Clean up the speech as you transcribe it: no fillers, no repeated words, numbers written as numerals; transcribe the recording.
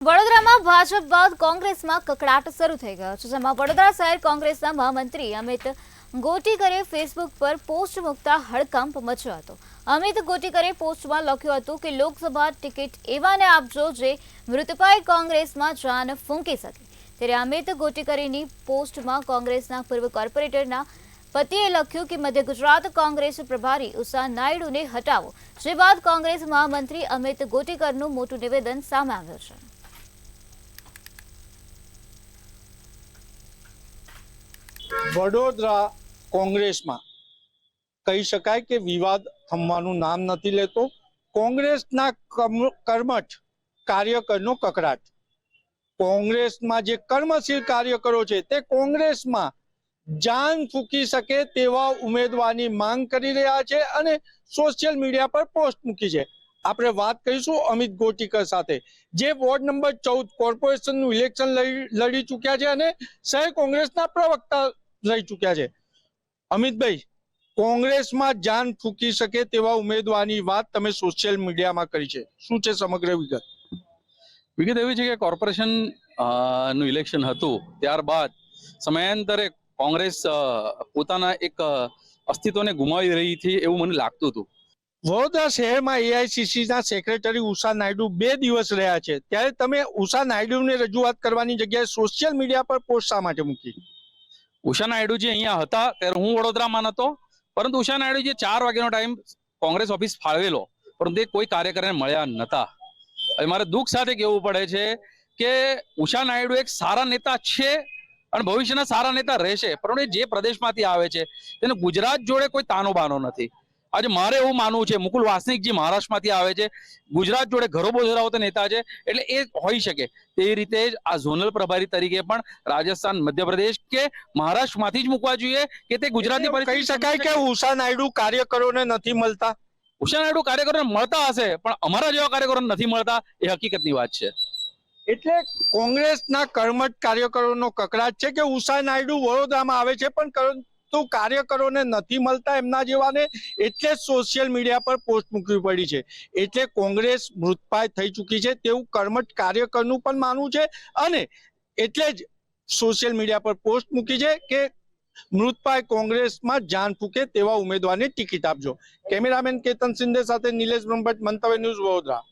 વડોદરામાં ભાજપ બાદ કોંગ્રેસમાં કકળાટ શરૂ થઈ ગયો છે, જેમાં વડોદરા શહેર કોંગ્રેસના મહામંત્રી અમિત ગોટીકરે ફેસબુક પર પોસ્ટ મૂકતા હડકંપ મચ્યો હતો। અમિત ગોટીકરે પોસ્ટમાં લખ્યું હતું કે લોકસભા ટિકિટ એવાને આપજો જે મૃતપાય કોંગ્રેસમાં જાન ફૂંકી શકે। ત્યારે અમિત ગોટીકરેની પોસ્ટમાં કોંગ્રેસના પૂર્વ કોર્પોરેટરના પતિએ લખ્યું કે મધ્ય ગુજરાત કોંગ્રેસ પ્રભારી ઉષા નાયડુને હટાવો, જે બાદ કોંગ્રેસ મહામંત્રી અમિત ગોટીકરનું મોટું નિવેદન સામે આવ્યું છે। વડોદરા કોંગ્રેસમાં કહી શકાય કે વિવાદ થમવાનું નામ નથી લેતો। કોંગ્રેસના કર્મઠ કાર્યકરનો કકળાટ, કોંગ્રેસમાં જે કર્મશીલ કાર્યકરો છે તે કોંગ્રેસમાં જાન ફૂંકી શકે તેવા ઉમેદવારની માંગ કરી રહ્યા છે અને સોશિયલ મીડિયા પર પોસ્ટ મૂકી છે। આપણે વાત કરીશું અમિત ગોટીકર સાથે, જે વોર્ડ નંબર 14 કોર્પોરેશનનું ઇલેક્શન લડી ચૂક્યા છે અને શહેર કોંગ્રેસના પ્રવક્તા રહી ચૂક્યા છે। અમિતભાઈ, કોંગ્રેસમાં જાન ફૂંકી શકે તેવા ઉમેદવારની વાત તમે સોશિયલ મીડિયામાં કરી છે, શું છે સમગ્ર વિગત? વિગત એવી છે કે કોર્પોરેશન નું ઇલેક્શન હતું, ત્યારબાદ સમયાંતરે કોંગ્રેસ પોતાના એક અસ્તિત્વને ગુમાવી રહી હતી એવું મને લાગતું હતું। વડોદરા શહેરમાં એઆઈસીસીના સેક્રેટરી ઉષા નાયડુ 2 દિવસ રહ્યા છે, ત્યારે તમે ઉષા નાયડુને રજૂઆત કરવાની જગ્યાએ સોશિયલ મીડિયા પર પોસ્ટ શા માટે મૂકી? ઉષા નાયડુજી અહીંયા હતા ત્યારે હું વડોદરામાં નહોતો, પરંતુ ઉષા નાયડુજી 4 વાગ્યાનો ટાઈમ કોંગ્રેસ ઓફિસ ફાળવેલો, પરંતુ એ કોઈ કાર્યકરને મળ્યા નહોતા। હવે મારે દુઃખ સાથે કહેવું પડે છે કે ઉષા નાયડુ એક સારા નેતા છે અને ભવિષ્યના સારા નેતા રહેશે, પરંતુ જે પ્રદેશમાંથી આવે છે તેને ગુજરાત જોડે કોઈ તાનો બાનો નથી। આજે મારે એવું માનવું છે, મુકુલ વાસનિકજી મહારાષ્ટ્રમાંથી આવે છે, ગુજરાત જોડે ઘરોબો ધરાવતા નેતા છે, એટલે એ હોઈ શકે તે રીતે જ આ ઝોનલ પ્રભારી તરીકે પણ રાજસ્થાન, મધ્યપ્રદેશ કે મહારાષ્ટ્રમાંથી જ મૂકવા જોઈએ કે તે ગુજરાતની કહી શકાય કે ઉષા નાયડુ કાર્યકરોને નથી મળતા? ઉષા નાયડુ કાર્યકરોને મળતા હશે, પણ અમારા જેવા કાર્યકરોને નથી મળતા, એ હકીકતની વાત છે। એટલે કોંગ્રેસના કર્મઠ કાર્યકરોનો કકળાટ છે કે ઉષા નાયડુ વડોદરામાં આવે છે પણ પરંતુ કાર્યકરોને નથી મળતા એમના જેવાને, એટલે સોશિયલ મીડિયા પર પોસ્ટ મૂકવી પડી છે। એટલે કોંગ્રેસ મૃતપાય થઈ ચૂકી છે તેવું કર્મઠ કાર્યકરનું પણ માનવું છે અને એટલે જ સોશિયલ મીડિયા પર પોસ્ટ મૂકી છે કે મૃતપાય કોંગ્રેસમાં જાન ફૂંકે તેવા ઉમેદવારને ટિકિટ આપજો। કેમેરામેન કેતન સિંધે સાથે નિલેશ બ્રહ્મભટ્ટ, મંતવ્ય ન્યૂઝ, વડોદરા।